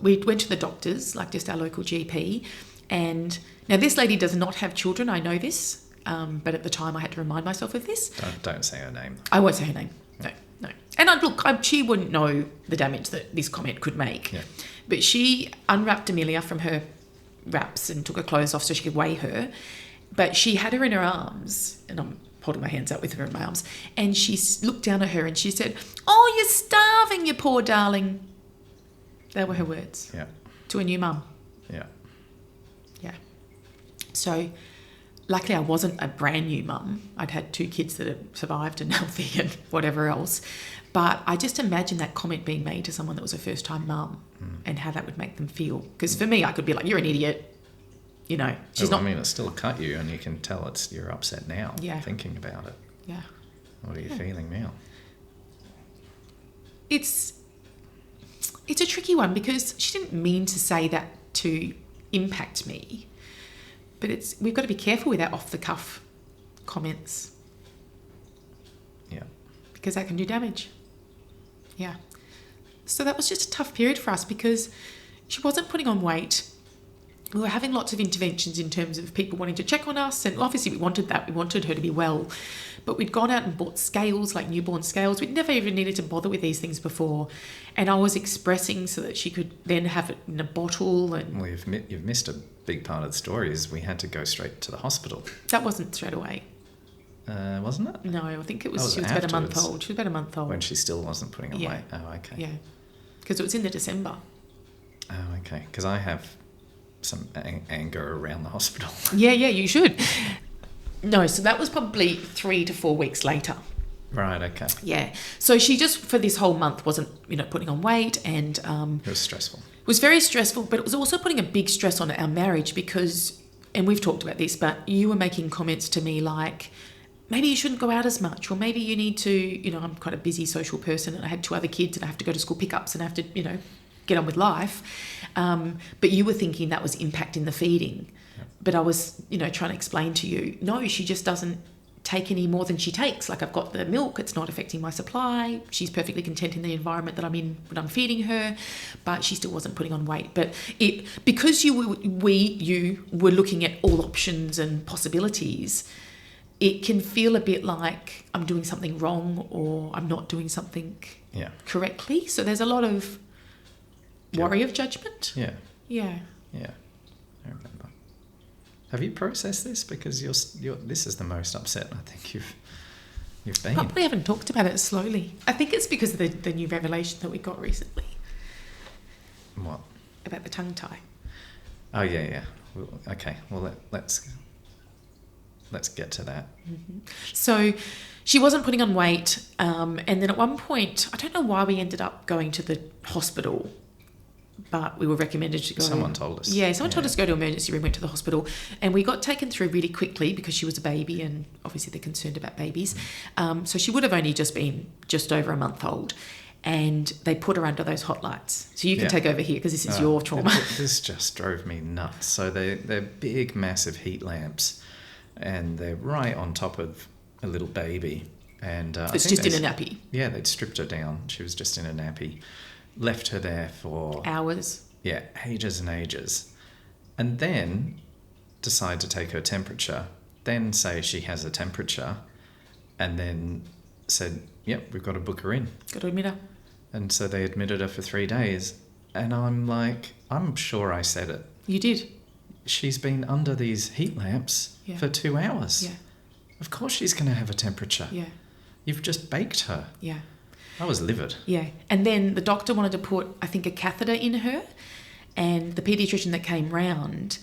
went to the doctors, like just our local GP, and now this lady does not have children, I know this, but at the time I had to remind myself of this. Don't say her name. I won't say her name. No. And she wouldn't know the damage that this comment could make. Yeah. But she unwrapped Amelia from her wraps and took her clothes off so she could weigh her. But she had her in her arms, and I'm holding my hands out with her in my arms, and she looked down at her and she said, "Oh, you're starving, you poor darling." They were her words. Yeah. To a new mum. Yeah. Yeah. So luckily I wasn't a brand new mum. I'd had 2 kids that had survived and healthy and whatever else. But I just imagine that comment being made to someone that was a first-time mum and how that would make them feel. Because for me, I could be like, you're an idiot. You know, she's not... I mean, it still cut you, and you can tell you're upset now thinking about it. Yeah. What are you feeling now? It's a tricky one because she didn't mean to say that to impact me. But we've got to be careful with our off-the-cuff comments. Yeah. Because that can do damage. Yeah. So that was just a tough period for us because she wasn't putting on weight. We were having lots of interventions in terms of people wanting to check on us, and obviously we wanted that. We wanted her to be well. But we'd gone out and bought scales, like newborn scales. We'd never even needed to bother with these things before. And I was expressing so that she could then have it in a bottle. And well, you've missed a big part of the story is we had to go straight to the hospital. That wasn't straight away. Wasn't it? No, I think it was she was about a month old. She was about a month old. When she still wasn't putting on weight. Oh, okay. Yeah. Because it was in the December. Oh, okay. Because I have some anger around the hospital. Yeah, you should. No, so that was probably 3 to 4 weeks later. Right, okay. Yeah. So she just, for this whole month, wasn't, putting on weight, and... it was stressful. It was very stressful, but it was also putting a big stress on our marriage because, and we've talked about this, but you were making comments to me like, maybe you shouldn't go out as much, or maybe you need to, I'm quite a busy social person and I had 2 other kids and I have to go to school pickups and I have to, get on with life. But you were thinking that was impacting the feeding. Yep. But I was, trying to explain to you, no, she just doesn't take any more than she takes. Like, I've got the milk, it's not affecting my supply. She's perfectly content in the environment that I'm in when I'm feeding her, but she still wasn't putting on weight. But because you were looking at all options and possibilities, it can feel a bit like I'm doing something wrong or I'm not doing something correctly. So there's a lot of worry of judgment. Yeah. Yeah. Yeah. I remember. Have you processed this? Because you're this is the most upset I think you've been. Probably haven't talked about it slowly. I think it's because of the new revelation that we got recently. What? About the tongue tie. Oh yeah. Well, okay. Well, let's get to that. Mm-hmm. So she wasn't putting on weight, and then at one point, I don't know why we ended up going to the hospital, but we were recommended to go. Someone told us. Yeah, someone told us to go to emergency room, went to the hospital, and we got taken through really quickly because she was a baby, and obviously they're concerned about babies. So she would have only just been just over a month old, and they put her under those hot lights. So you can take over here because this is your trauma. This just drove me nuts. So they're big, massive heat lamps, and they're right on top of a little baby. And it's just in a nappy. Yeah, they'd stripped her down. She was just in a nappy. Left her there for... hours. Yeah, ages and ages. And then decide to take her temperature, then say she has a temperature, and then said, yep, we've got to book her in. Got to admit her. And so they admitted her for 3 days. And I'm like, I'm sure I said it. You did. She's been under these heat lamps for 2 hours. Yeah. Of course she's going to have a temperature. Yeah. You've just baked her. Yeah. I was livid. Yeah. And then the doctor wanted to put, I think, a catheter in her. And the paediatrician that came round,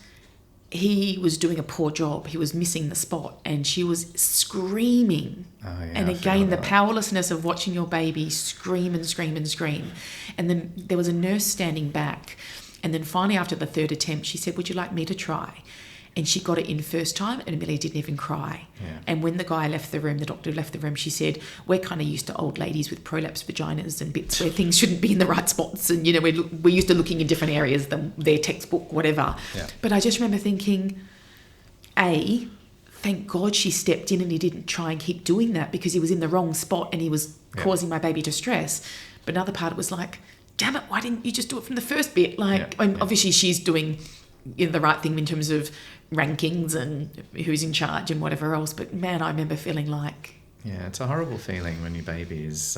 he was doing a poor job. He was missing the spot. And she was screaming. Oh, yeah, and again, the powerlessness of watching your baby scream and scream and scream. And then there was a nurse standing back. And then finally, after the 3rd attempt, she said, would you like me to try? And she got it in first time, and Amelia didn't even cry. Yeah. And when the guy left the room, the doctor left the room, she said, we're kind of used to old ladies with prolapsed vaginas and bits where things shouldn't be in the right spots. And, we're used to looking in different areas than their textbook, whatever. Yeah. But I just remember thinking, thank God she stepped in and he didn't try and keep doing that because he was in the wrong spot and he was causing my baby distress. But another part was like, damn it, why didn't you just do it from the first bit? Obviously she's doing the right thing in terms of rankings and who's in charge and whatever else. But man, I remember feeling like... Yeah, it's a horrible feeling when your baby is,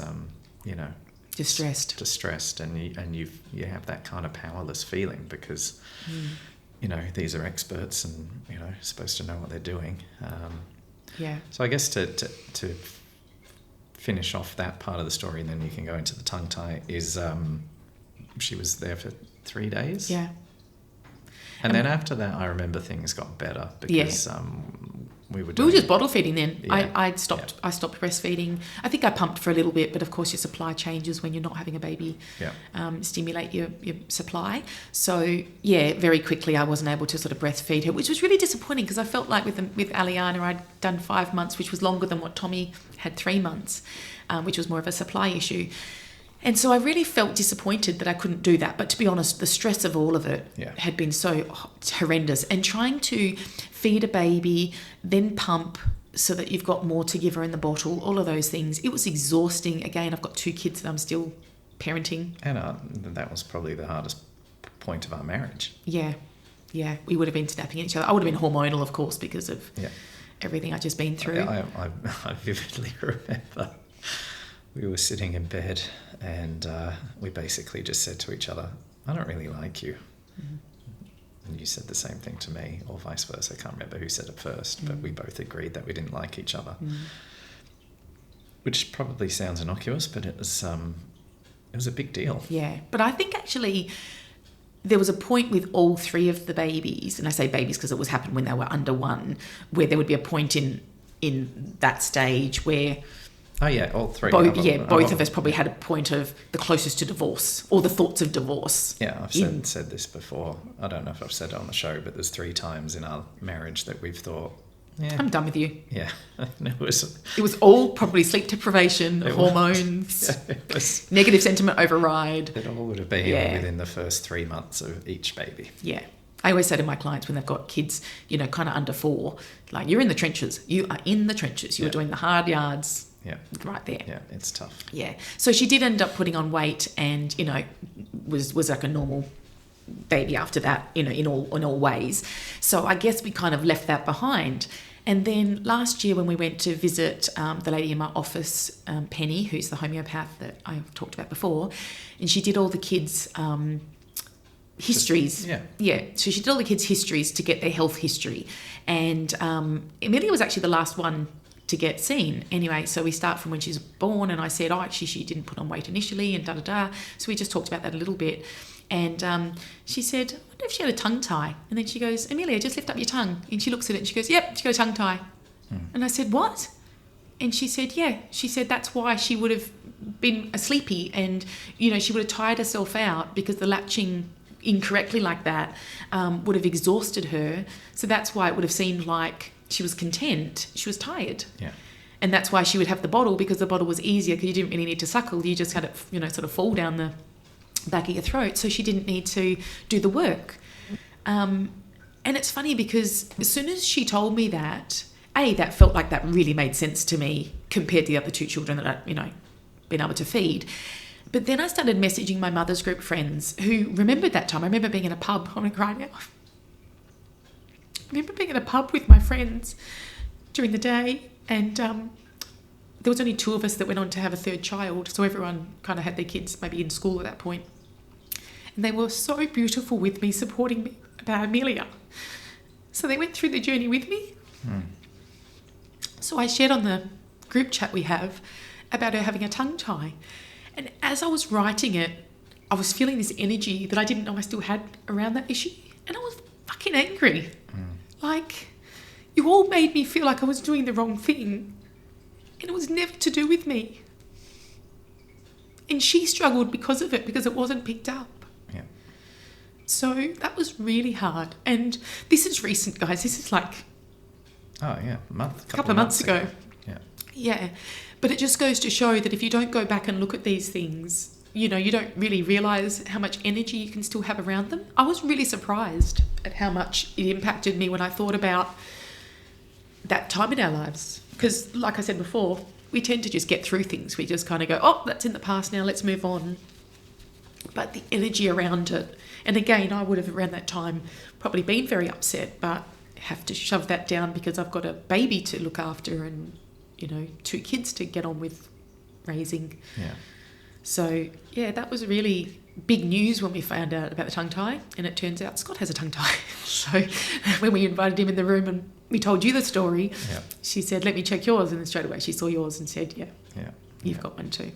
distressed. And you have that kind of powerless feeling because, these are experts and, supposed to know what they're doing. So I guess to finish off that part of the story, and then you can go into the tongue tie, is she was there for 3 days. Yeah. And then after that, I remember things got better because we were We were just bottle feeding then. Yeah. I stopped breastfeeding. I think I pumped for a little bit, but of course your supply changes when you're not having a baby. Stimulate your supply. So yeah, very quickly I wasn't able to sort of breastfeed her, which was really disappointing because I felt like with Aliana I'd done 5 months, which was longer than what Tommy had 3 months, which was more of a supply issue. And so I really felt disappointed that I couldn't do that. But to be honest, the stress of all of it had been so horrendous. And trying to feed a baby, then pump so that you've got more to give her in the bottle, all of those things, it was exhausting. Again, I've got 2 kids that I'm still parenting. And that was probably the hardest point of our marriage. Yeah. We would have been snapping at each other. I would have been hormonal, of course, because of everything I'd just been through. I vividly remember we were sitting in bed and we basically just said to each other, I don't really like you. Mm-hmm. And you said the same thing to me, or vice versa. I can't remember who said it first, but we both agreed that we didn't like each other. Which probably sounds innocuous, but it was a big deal. Yeah, but I think actually there was a point with all 3 of the babies, and I say babies because it was happened when they were under 1, where there would be a point in that stage where... Oh yeah, all 3. Both of us probably had a point of the closest to divorce or the thoughts of divorce. Yeah, I've said this before. I don't know if I've said it on the show, but there's 3 times in our marriage that we've thought, I'm done with you. Yeah, it was all probably sleep deprivation, hormones, negative sentiment override. It all would have been within the first 3 months of each baby. Yeah. I always say to my clients when they've got kids, kind of under 4, like, you're in the trenches. You are in the trenches. You're doing the hard yards. Yeah. Right there. Yeah, it's tough. Yeah. So she did end up putting on weight and, was like a normal baby after that, in all ways. So I guess we kind of left that behind. And then last year when we went to visit the lady in my office, Penny, who's the homeopath that I've talked about before, and she did all the kids' histories. So she did all the kids' histories to get their health history. And Amelia was actually the last one to get seen. Anyway, so we start from when she's born, and I said, actually she didn't put on weight initially and da-da-da. So we just talked about that a little bit. And she said, I wonder if she had a tongue tie. And then she goes, Amelia, just lift up your tongue. And she looks at it and she goes, yep, she got a tongue tie. And I said, what? And she said, yeah. She said that's why she would have been a sleepy and, she would have tired herself out because the latching incorrectly like that would have exhausted her. So that's why it would have seemed like she was content. She was tired. Yeah. And that's why she would have the bottle, because the bottle was easier because you didn't really need to suckle. You just had it, sort of fall down the back of your throat. So she didn't need to do the work. And it's funny because as soon as she told me that, that felt like that really made sense to me compared to the other 2 children that I'd, been able to feed. But then I started messaging my mother's group friends who remembered that time. I remember being in a pub. I'm going to cry now. I remember being in a pub with my friends during the day, and there was only 2 of us that went on to have a 3rd child, so everyone kind of had their kids maybe in school at that point. And they were so beautiful with me, supporting me about Amelia. So they went through the journey with me. So I shared on the group chat we have about her having a tongue tie. And as I was writing it, I was feeling this energy that I didn't know I still had around that issue. And I was fucking angry. Like, you all made me feel like I was doing the wrong thing. And it was never to do with me. And she struggled because of it, because it wasn't picked up. Yeah. So that was really hard. And this is recent, guys. This is like... Oh, yeah. A couple of months ago. Yeah. Yeah. But it just goes to show that if you don't go back and look at these things, you don't really realise how much energy you can still have around them. I was really surprised at how much it impacted me when I thought about that time in our lives. Because, like I said before, we tend to just get through things. We just kind of go, that's in the past now, let's move on. But the energy around it, and again, I would have around that time probably been very upset, but have to shove that down because I've got a baby to look after and, 2 kids to get on with raising. Yeah. So, yeah, that was really big news when we found out about the tongue tie, and it turns out Scott has a tongue tie. So when we invited him in the room and we told you the story, she said, let me check yours, and then straight away she saw yours and said, you've got one too.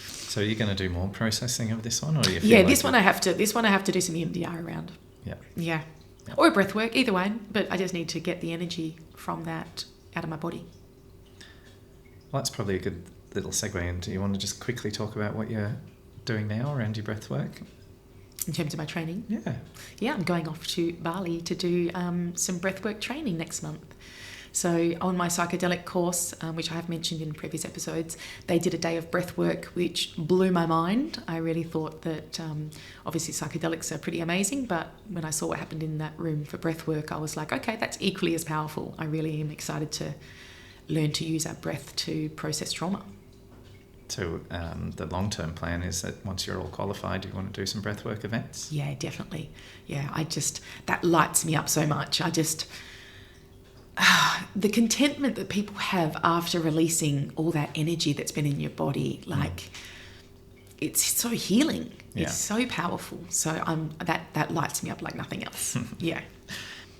So are you going to do more processing of this one, or do you feel this one I have to do some EMDR around. Yeah. Yeah. or a breath work, either way. But I just need to get the energy from that out of my body. Well, that's probably a good little segue into, you want to just quickly talk about what you're doing now around your breath work? In terms of my training? Yeah. Yeah, I'm going off to Bali to do some breathwork training next month. So on my psychedelic course, which I have mentioned in previous episodes, they did a day of breathwork, which blew my mind. I really thought that obviously psychedelics are pretty amazing, but when I saw what happened in that room for breathwork, I was like, okay, that's equally as powerful. I really am excited to learn to use our breath to process trauma. So the long-term plan is that once you're all qualified, you want to do some breathwork events? Yeah, definitely. Yeah, that lights me up so much. The contentment that people have after releasing all that energy that's been in your body, it's so healing. Yeah. It's so powerful. So that lights me up like nothing else. Yeah.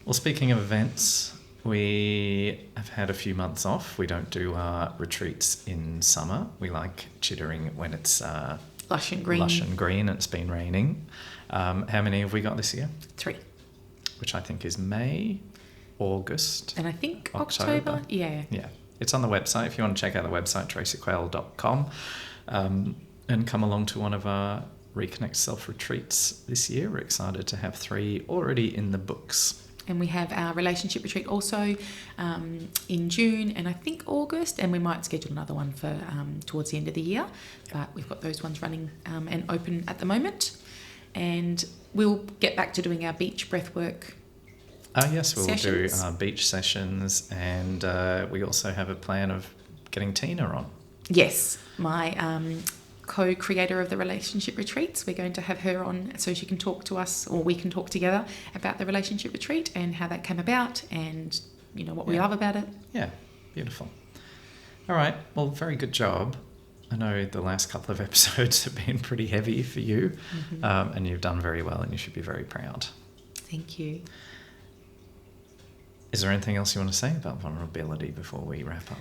Well, speaking of events, we have had a few months off. We don't do our retreats in summer. We like chittering when it's lush and green and it's been raining. How many have we got this year? 3. Which I think is May, August, and I think October. Yeah. It's on the website if you want to check out the website, traceyquayle.com, and come along to one of our Reconnect self-retreats this year. We're excited to have 3 already in the books. And we have our relationship retreat also in June and I think August, and we might schedule another one for towards the end of the year, but we've got those ones running and open at the moment. And we'll get back to doing our beach breathwork. Yes, we'll sessions. do beach sessions, and we also have a plan of getting Tina on. Yes, my co-creator of the relationship retreats. We're going to have her on so she can talk to us, or we can talk together about the relationship retreat and how that came about, and what we love about it. Yeah, beautiful. All right, well, very good job. I know the last couple of episodes have been pretty heavy for you, and you've done very well, and you should be very proud. Thank you. Is there anything else you want to say about vulnerability before we wrap up?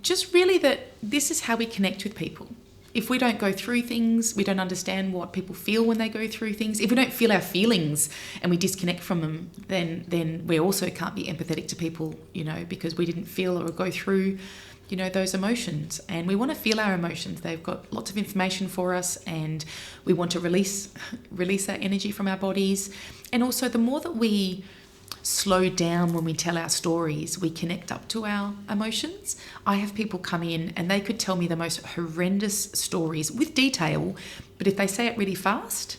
Just really that this is how we connect with people. If we don't go through things, we don't understand what people feel when they go through things. If we don't feel our feelings and we disconnect from them, then we also can't be empathetic to people, because we didn't feel or go through, those emotions. And we want to feel our emotions. They've got lots of information for us, and we want to release that energy from our bodies. And also, the more that we slow down when we tell our stories, we connect up to our emotions. I have people come in and they could tell me the most horrendous stories with detail, but if they say it really fast,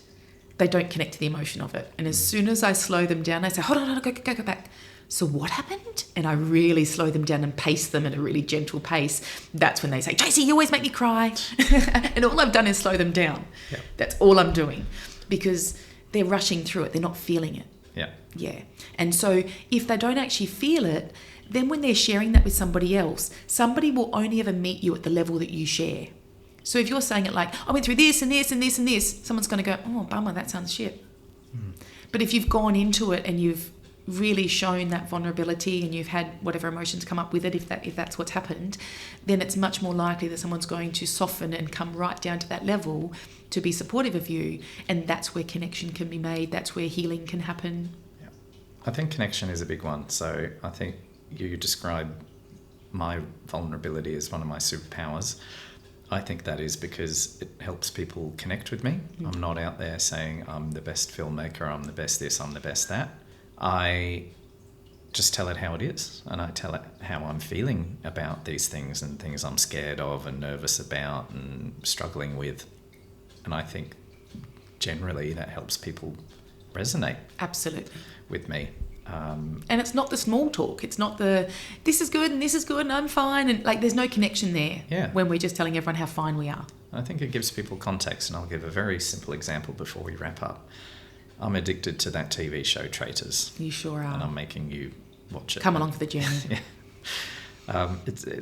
they don't connect to the emotion of it. And as soon as I slow them down, I say, hold on, go back. So what happened? And I really slow them down and pace them at a really gentle pace. That's when they say, Tracey, you always make me cry. And all I've done is slow them down. Yeah. That's all I'm doing, because they're rushing through it. They're not feeling it. Yeah. And so if they don't actually feel it, then when they're sharing that with somebody else, somebody will only ever meet you at the level that you share. So if you're saying it like, I went through this and this and this and this, someone's going to go, oh, bummer, that sounds shit. But if you've gone into it and you've really shown that vulnerability and you've had whatever emotions come up with it, if that's what's happened, then it's much more likely that someone's going to soften and come right down to that level to be supportive of you. And that's where connection can be made. That's where healing can happen. Yeah. I think connection is a big one. So I think you describe my vulnerability as one of my superpowers. I think that is because it helps people connect with me. I'm not out there saying I'm the best filmmaker, I'm the best this, I'm the best that. I just tell it how it is, and I tell it how I'm feeling about these things and things I'm scared of and nervous about and struggling with. And I think generally that helps people resonate Absolutely with me. And it's not the small talk. It's not the, this is good and I'm fine. And there's no connection there when we're just telling everyone how fine we are. I think it gives people context, and I'll give a very simple example before we wrap up. I'm addicted to that TV show Traitors. You sure are. And I'm making you watch it. Come along for the journey.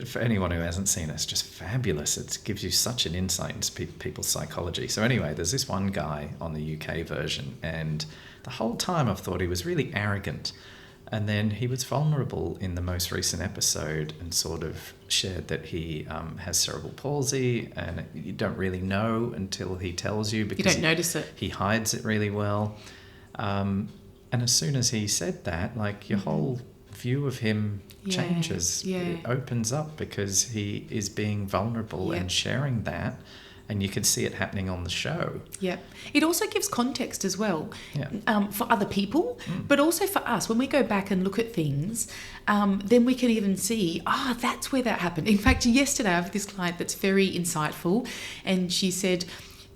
For anyone who hasn't seen it, it's just fabulous. It gives you such an insight into people's psychology. So anyway, there's this one guy on the UK version, and the whole time I've thought he was really arrogant. And then he was vulnerable in the most recent episode and sort of shared that he has cerebral palsy, and you don't really know until he tells you, because you don't notice it. He hides it really well. And And as soon as he said that, like, your whole view of him changes. Yeah. It opens up because he is being vulnerable and sharing that. And you could see it happening on the show. Yeah. It also gives context as well for other people, but also for us. When we go back and look at things, then we can even see, that's where that happened. In fact, yesterday I have this client that's very insightful, and she said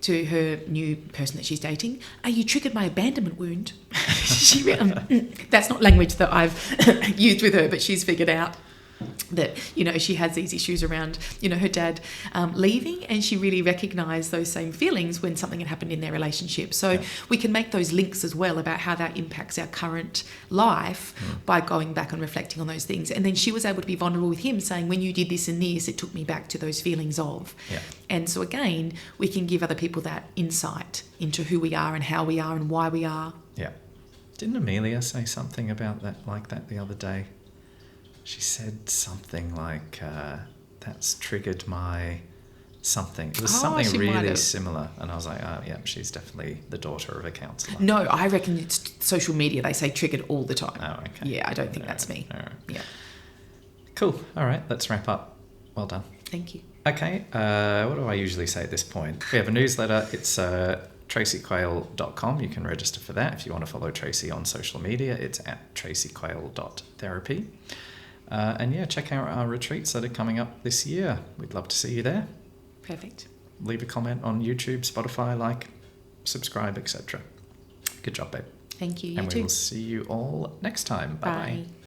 to her new person that she's dating, you triggered my abandonment wound. That's not language that I've used with her, but she's figured out that, she has these issues around, her dad leaving, and she really recognised those same feelings when something had happened in their relationship. So we can make those links as well about how that impacts our current life by going back and reflecting on those things. And then she was able to be vulnerable with him, saying, when you did this and this, it took me back to those feelings of. Yeah. And so again, we can give other people that insight into who we are and how we are and why we are. Yeah. Didn't Amelia say something about that, like that, the other day? She said something like, that's triggered my something. It was something really similar. And I was like, she's definitely the daughter of a counsellor. No, I reckon it's social media. They say triggered all the time. Oh, okay. Yeah, I don't think that's me. All right. Yeah. Cool. All right, let's wrap up. Well done. Thank you. Okay, what do I usually say at this point? We have a newsletter. It's traceyquayle.com. You can register for that. If you want to follow Tracey on social media, it's at traceyquayle.therapy. And check out our retreats that are coming up this year. We'd love to see you there. Perfect. Leave a comment on YouTube, Spotify, subscribe, etc. Good job, babe. Thank you. And we will see you all next time. Bye-bye. Bye.